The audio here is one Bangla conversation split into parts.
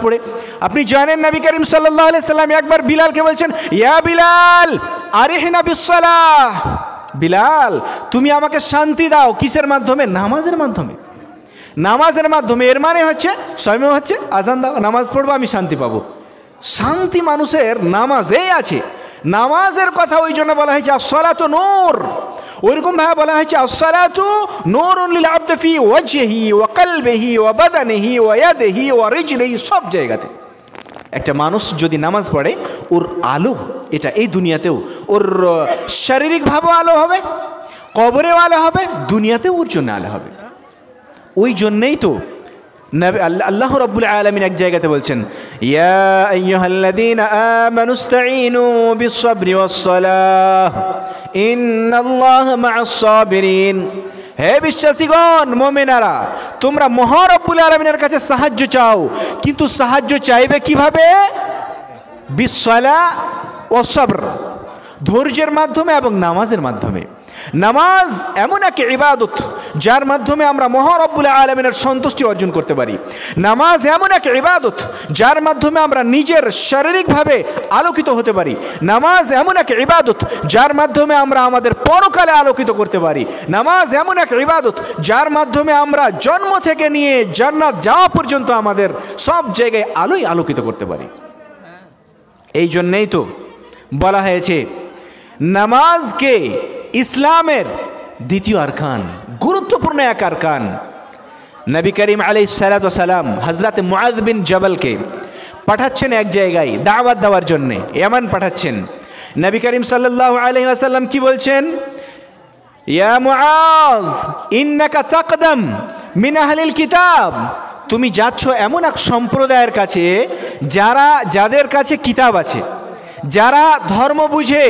পড়ে। আপনি জানেন নবী করিম সাল্লাল্লাহু আলাইহি সাল্লাম একবার বিলালকে বলছেন, ইয়া বিলাল আরিহনা বিসসালাহ, বিলাল তুমি আমাকে শান্তি দাও। কিসের মাধ্যমে? নামাজের মাধ্যমে। নামাজের মাধ্যমে। এর মানে হচ্ছে সময় হচ্ছে আজান দাও, নামাজ পড়বো, আমি শান্তি পাবো। শান্তি মানুষের নামাজেই আছে। নামাজের কথা ওই জন্য বলা হয়েছে আসসালাতু নূর। ওইরকম ভাবে বলা হয়েছে আসসালাতু নূরুন লিল আবদি ফি ওয়াজহিহি ওয়া কলবিহি ওয়া বাদানিহি ওয়া ইয়াদিহি ওয়া রিজলিহি, সব জায়গাতে একটা মানুষ যদি নামাজ পড়ে ওর আলো এটা এই দুনিয়াতেও, ওর শারীরিকভাবেও আলো হবে, কবরেও আলো হবে, দুনিয়াতেও ওর জন্য আলো হবে। ওই জন্যেই তো আল্লাহ রাব্বুল আলামিন এক জায়গাতে বলছেন, ইয়া আইয়ুহাল্লাযীনা আমানু ইসতাঈনু বিস-সাবরি ওয়াস-সালাহ ইন্নাল্লাহা মা'আস সাবিরিন। হে বিশ্বাসীগণ, মুমিনারা, তোমরা মহান রব্বুল আলামিনের কাছে সাহায্য চাও, কিন্তু সাহায্য চাইবে কিভাবে? বিস-সালাহ ওয়াস-সাবর, ধৈর্যের মাধ্যমে এবং নামাজের মাধ্যমে। নামাজ এমন এক ইবাদত যার মাধ্যমে আমরা মহান রব্বুল আলামিনের সন্তুষ্টি অর্জন করতে পারি। নামাজ এমন এক ইবাদত যার মাধ্যমে আমরা নিজের শারীরিকভাবে আলোকিত হতে পারি। নামাজ এমন এক ইবাদত যার মাধ্যমে আমরা আমাদের পরকালে আলোকিত করতে পারি। নামাজ এমন এক ইবাদত যার মাধ্যমে আমরা জন্ম থেকে নিয়ে জান্নাত যাওয়া পর্যন্ত আমাদের সব জায়গায় আলোই আলোকিত করতে পারি। এই জন্যেই তো বলা হয়েছে নামাজকে ইসলামের দ্বিতীয় আরকান, গুরুত্বপূর্ণ এক আরকান। নবী করিম আলাইহিস সালাতু ওয়াস সালাম হযরত মুআয বিন জাবালকে পাঠাচ্ছেন এক জায়গায় দাওয়াত দেওয়ার জন্য, ইয়ামান পাঠাচ্ছেন। নবী করিম সাল্লাল্লাহু আলাইহি ওয়াসাল্লাম কি বলছেন? ইয়া মুআয ইন্নাকা তাকদাম মিন আহলিল কিতাব, তুমি যাচ্ছ এমন এক সম্প্রদায়ের কাছে যাদের কাছে কিতাব আছে, যারা ধর্ম বুঝে,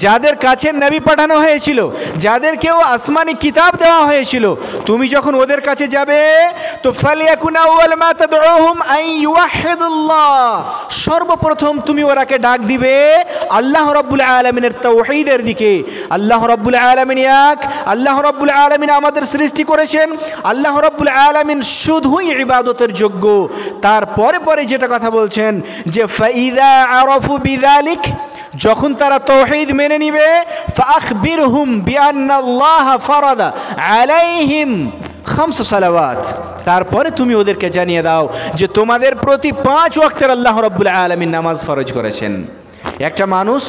যাদের কাছে নবী পাঠানো হয়েছিল, যাদেরকেও আসমানি কিতাব দেওয়া হয়েছিল। তুমি যখন ওদের কাছে যাবে তো ফালিয়াকুন আউয়াল মা তাদউহুম আন ইউওয়াহিদুল্লাহ, সর্বপ্রথম তুমি ওরাকে ডাক দিবে আল্লাহ রাব্বুল আলামিনের তাওহীদের দিকে। আল্লাহ রাব্বুল আলামিন এক, আল্লাহ রাব্বুল আলামিন আমাদের সৃষ্টি করেছেন, আল্লাহ রাব্বুল আলামিন শুধুই ইবাদতের যোগ্য। তারপরে পরে যেটা কথা বলছেন যে ফাইযা আরাফু বিযালিক, যখন তারা তাওহীদ মেনে নিবে, ফাআখবিরহুম বিআন্নাল্লাহ ফারাদা আলাইহিম খামস সালাওয়াত, তারপরে তুমি ওদেরকে জানিয়ে দাও যে তোমাদের প্রতি 5 ওয়াক্তের আল্লাহ রাব্বুল আলামিন নামাজ ফরজ করেছেন। একটা মানুষ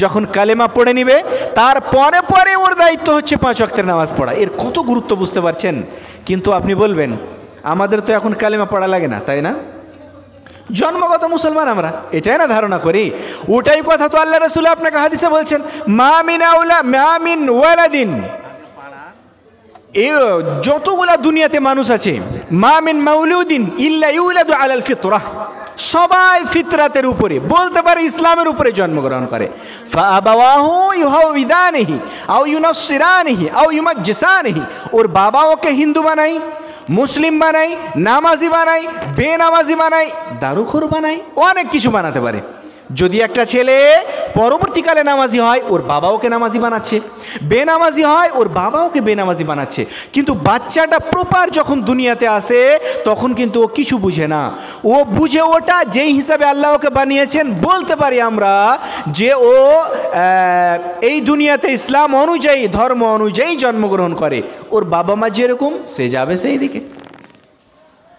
যখন কালেমা পড়ে নিবে তারপরে পরে ওর দায়িত্ব হচ্ছে 5 ওয়াক্তের নামাজ পড়া। এর কত গুরুত্ব বুঝতে পারছেন? কিন্তু আপনি বলবেন আমাদের তো এখন কালেমা পড়া লাগে না, তাই না? জন্মগত মুসলমান আমরা, এটাই না ধারণা করি। ওটাই কথা তো আল্লাহ রাসূল আপনাকে হাদিসে বলছেন, মা মিন ওয়ালাদিন, এই যতগুলা দুনিয়াতে মানুষ আছে, মা মিন মাউলুদিন ইল্লা ইউলাদু আলাল ফিতরাহ, সবাই ফিতরাতের উপরে, বলতে পারে ইসলামের উপরে জন্মগ্রহণ করে। ফাআবাওয়াহু ইউহাউইদানিহি আও ইউনাসসিরানিহি আও ইউমাজ্জিসানিহি, ওর বাবা ওকে হিন্দু বানাই, মুসলিম বানাই, নামাজি বানাই, বেনামাজি বানাই, দারুখোর বানাই, অনেক কিছু বানাতে পারে। যদি একটা ছেলে পরবর্তীকালে নামাজি হয় ওর বাবা ওকে নামাজি বানাচ্ছে, বেনামাজি হয় ওর বাবা ওকে বেনামাজি বানাচ্ছে। কিন্তু বাচ্চাটা প্রপার যখন দুনিয়াতে আসে তখন কিন্তু ও কিছু বুঝে না। ও বুঝে ওটা যেই হিসাবে আল্লাহ ওকে বানিয়েছেন। বলতে পারি আমরা যে ও এই দুনিয়াতে ইসলাম অনুযায়ী, ধর্ম অনুযায়ী জন্মগ্রহণ করে, ওর বাবা মা যেরকম সে যাবে সেই দিকে।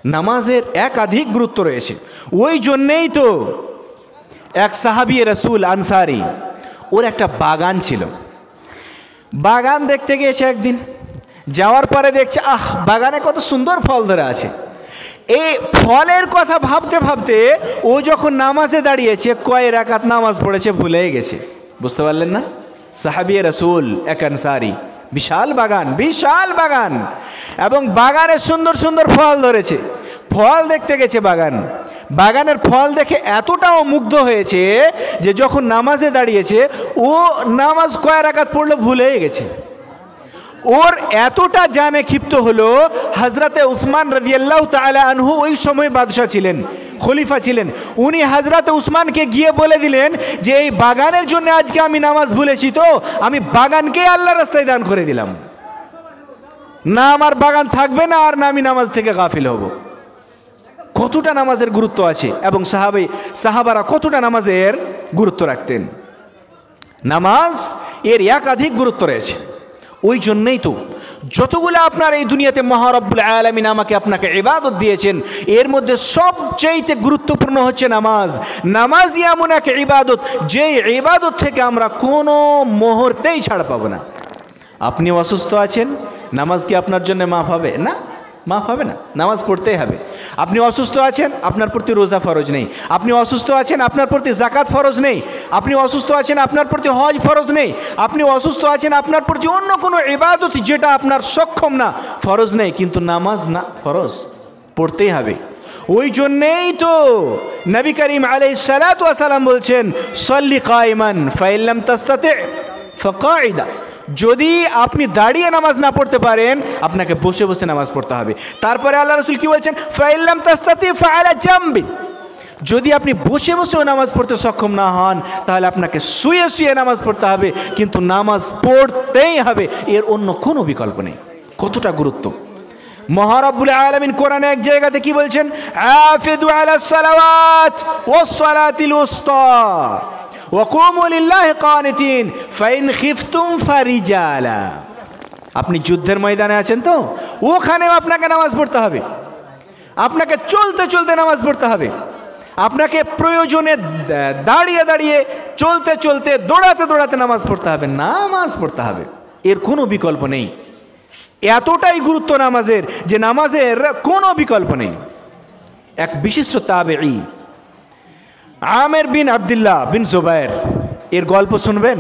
নামাজের একাধিক গুরুত্ব রয়েছে। ওই জন্যেই তো এক সাহাবী রাসূল আনসারী, ওর একটা বাগান ছিল। বাগান দেখতে গিয়েছে একদিন, যাওয়ার পরে দেখছে বাগানে কত সুন্দর ফল ধরে আছে। এই ফলের কথা ভাবতে ভাবতে ও যখন নামাজে দাঁড়িয়েছে কয় রাকাত নামাজ পড়েছে ভুলেই গেছে। বুঝতে পারলেন না? সাহাবী রাসূল এক আনসারী, বিশাল বাগান, বিশাল বাগান, এবং বাগানে সুন্দর সুন্দর ফল ধরেছে। ফল দেখতে গেছে বাগানের ফল দেখে এতটাও মুগ্ধ হয়েছে যে যখন নামাজে দাঁড়িয়েছে ও নামাজ কয় রাকাত পড়লো ভুলেই গেছে। ওর এতটা জানে ক্ষিপ্ত হলো, হযরতে উসমান রাদিয়াল্লাহু তাআলা আনহু ওই সময় বাদশা ছিলেন, খলিফা ছিলেন। উনি হযরতে উসমানকে গিয়ে বলে দিলেন যে এই বাগানের জন্য আজকে আমি নামাজ ভুলেছি, তো আমি বাগানকে আল্লাহর রাস্তায় দান করে দিলাম, না আমার বাগান থাকবে না আর না আমি নামাজ থেকে গাফিল হব। কতটা নামাজের গুরুত্ব আছে এবং সাহাবারা কতটা নামাজের গুরুত্ব রাখতেন। নামাজ এর একাধিক গুরুত্ব রয়েছে। ওই জন্যই তো যতগুলো আপনার এই দুনিয়াতে মহারব্বুল আলামিন আমাকে আপনাকে ইবাদত দিয়েছেন, এর মধ্যে সবচেয়ে গুরুত্বপূর্ণ হচ্ছে নামাজ। নামাজই এমন এক ইবাদত, যে ইবাদত থেকে আমরা কোনো মুহূর্তেই ছাড় পাবো না। আপনি অসুস্থ আছেন, নামাজ কি আপনার জন্য মাফ হবে? না, মাফ হবে না, নামাজ পড়তেই হবে। আপনি অসুস্থ আছেন, আপনার প্রতি রোজা ফরজ নেই। আপনি অসুস্থ আছেন, আপনার প্রতি যাকাত ফরজ নেই। আপনি অসুস্থ আছেন, আপনার প্রতি হজ ফরজ নেই। আপনি অসুস্থ আছেন, আপনার প্রতি অন্য কোনো ইবাদত যেটা আপনার সক্ষম না, ফরজ নেই। কিন্তু নামাজ না, ফরজ, পড়তেই হবে। ওই জন্যেই তো নবী করিম আলাইহিস সালাতু ওয়াস সালাম বলছেন, সল্লি কায়মান ফাইন লাম তাস্তাতি ফাকাইদা। যদি আপনি দাঁড়িয়ে নামাজ না পড়তে পারেন, আপনাকে বসে বসে নামাজ পড়তে হবে। তারপরে আল্লাহ রাসূল কি বলছেন, ফাইন লাম তাস্তাতি ফাআলা জামবি। যদি আপনি বসে বসেও নামাজ পড়তে সক্ষম না হন, তাহলে আপনাকে শুয়ে শুয়ে নামাজ পড়তে হবে, কিন্তু নামাজ পড়তেই হবে, এর অন্য কোনো বিকল্প নেই। কতটা গুরুত্ব! মহারব্বুল আলামিন কোরআনে এক জায়গাতে কি বলছেন, আফিদু আলাস সালাওয়াত ওয়াস সালাতিল উসতা ওয়াকুমু লিল্লাহি কানিতিন ফাইন খিফতুম ফারিজালা। আপনি যুদ্ধের ময়দানে আছেন তো, ওখানেও আপনাকে নামাজ পড়তে হবে। আপনাকে চলতে চলতে নামাজ পড়তে হবে। আপনাকে প্রয়োজনে দাঁড়িয়ে দাঁড়িয়ে, চলতে চলতে, দৌড়াতে দৌড়াতে নামাজ পড়তে হবে। নামাজ পড়তে হবে, এর কোনো বিকল্প নেই। এতটাই গুরুত্ব নামাজের যে নামাজের কোনো বিকল্প নেই। এক বিশিষ্ট তাবেঈ আমের বিন আব্দুল্লাহ বিন জুবায়ের, এর গল্প শুনবেন।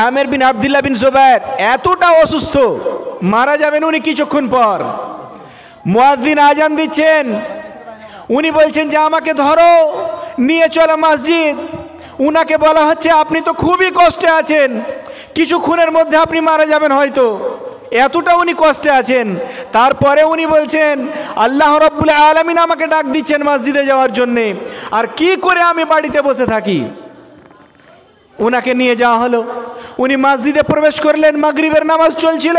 আমের বিন আব্দুল্লাহ বিন জুবায়ের এতটা অসুস্থ, মারা যাবেন উনি কিছুক্ষণ পর। মুয়াজ্জিন আজান দিচ্ছেন, উনি বলছেন যে আমাকে ধরো, নিয়ে চলো মসজিদ। উনাকে বলা হচ্ছে আপনি তো খুবই কষ্টে আছেন, কিছুক্ষণের মধ্যে আপনি মারা যাবেন হয়তো। এতটা উনি কষ্টে আছেন। তারপরে উনি বলছেন, আল্লাহ রাব্বুল আলামিন আমাকে ডাক দিচ্ছেন মসজিদে যাওয়ার জন্যে, আর কি করে আমি বাড়িতে বসে থাকি। উনাকে নিয়ে যাওয়া হলো, উনি মসজিদে প্রবেশ করলেন। মাগরিবের নামাজ চলছিল,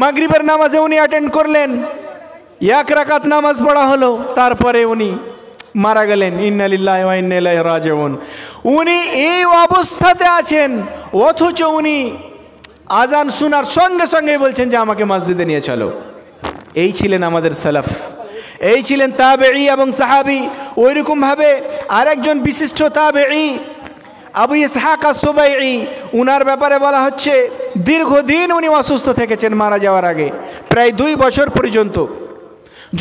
মাগরিবের নামাজে উনি অ্যাটেন্ড করলেন। এক রাকাত নামাজ পড়া হলো, তারপরে উনি মারা গেলেন। ইন্না লিল্লাহি ওয়া ইন্না ইলাইহি রাজিউন। উনি এই অবস্থাতে আছেন, অথচ উনি আজান শোনার সঙ্গে সঙ্গে বলছেন যে আমাকে মসজিদে নিয়ে চলো। এই ছিলেন আমাদের সালাফ, এই ছিলেন তাবেঈ এবং সাহাবী। ওইরকমভাবে আরেকজন বিশিষ্ট তাবেঈ আবু ইসহাক আস-সুবাইঈ, উনার ব্যাপারে বলা হচ্ছে দীর্ঘদিন উনি অসুস্থ থেকেছেন মারা যাওয়ার আগে, প্রায় 2 বছর পর্যন্ত।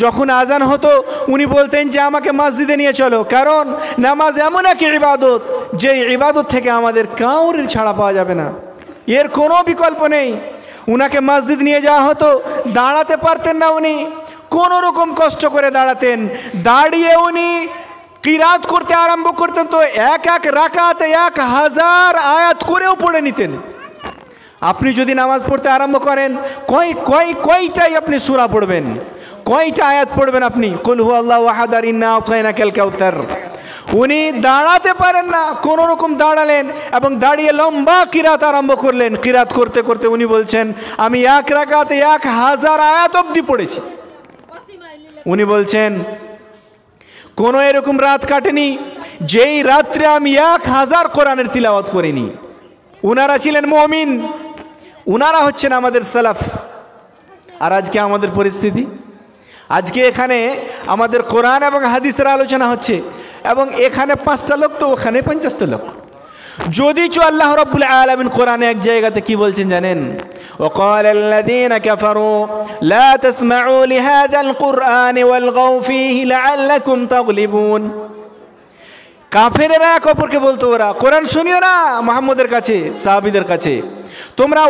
যখন আজান হতো উনি বলতেন যে আমাকে মসজিদে নিয়ে চলো, কারণ নামাজ এমন এক ইবাদত, যে ইবাদত থেকে আমাদের কাউরির ছাড়া পাওয়া যাবে না, এর কোনো বিকল্প নেই। উনাকে মসজিদ নিয়ে যাওয়া হতো, দাঁড়াতে পারতেন না উনি, কোনো রকম কষ্ট করে দাঁড়াতেন। দাঁড়িয়ে উনি কিরাত করতে আরম্ভ করতেন, তো এক এক রাকাতে 1000 আয়াত করেও পড়ে নিতেন। আপনি যদি নামাজ পড়তে আরম্ভ করেন, কয়টাই আপনি সূরা পড়বেন, কয়টা আয়াত পড়বেন আপনি? কুল হুয়াল্লাহু আহাদ, ইন্না আতাইনাকাল কাউসার। উনি দাঁড়াতে পারেন না, কোনো রকম দাঁড়ালেন এবং দাঁড়িয়ে লম্বা কিরাত আরম্ভ করলেন। কিরাত করতে করতে উনি বলছেন আমি এক রাকাতে 1000 আয়াত অবধি পড়েছি। উনি বলছেন কোনো এরকম রাত কাটেনি যেই রাত্রে আমি 1000 কোরআনের তিলাওয়াত করিনি। উনারা ছিলেন মুমিন, উনারা হচ্ছেন আমাদের সালাফ। আর আজকে আমাদের পরিস্থিতি, আজকে এখানে আমাদের কোরআন এবং হাদিসের আলোচনা হচ্ছে, এবং এখানে 5টা লোক তো ওখানে 50টা লোক। যদিচ আল্লাহ রাব্বুল আলামিন কোরআনে এক জায়গাতে কি বলছেন জানেন? وقال الذين كفروا لا تسمعوا لهذا القرآن والغوا فيه لعلكم تغلبون। কাফেরেরা এক অপরকে বলতো, ওরা কোরআন শুনিও না মুহাম্মদের কাছে, সাহাবীদের কাছে, তোমরা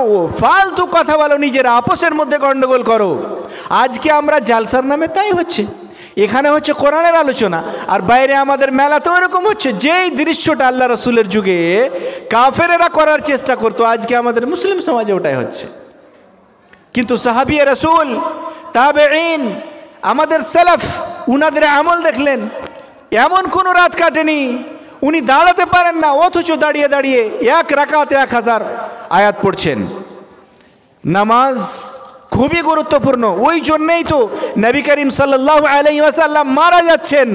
ফালতু কথা বলো, নিজেরা আপসের মধ্যে গন্ডগোল করো। আজকে আমরা জালসার নামে তাই হচ্ছে, এখানে হচ্ছে কোরআনের আলোচনা, আর বাইরে আমাদের মেলাতেও এরকম হচ্ছে। যেই দৃশ্যটা আল্লাহ রাসূলের যুগে কাফেরেরা করার চেষ্টা করতো, আজকে আমাদের মুসলিম সমাজে ওটাই হচ্ছে। কিন্তু সাহাবী রাসূল, তাবেঈন, আমাদের সালাফ, উনাদের আমল দেখলেন, এমন কোনো রাত কাটেনি উনি দাঁড়াতে পারেন না, অথচ দাঁড়িয়ে দাঁড়িয়ে এক রাকাতে 1000 আয়াত পড়ছেন। নামাজ খুবই গুরুত্বপূর্ণ। ওই জন্যেই তো নবী করিম সাল্লাল্লাহু আলাইহি ওয়াসাল্লাম মারা যাচ্ছেন,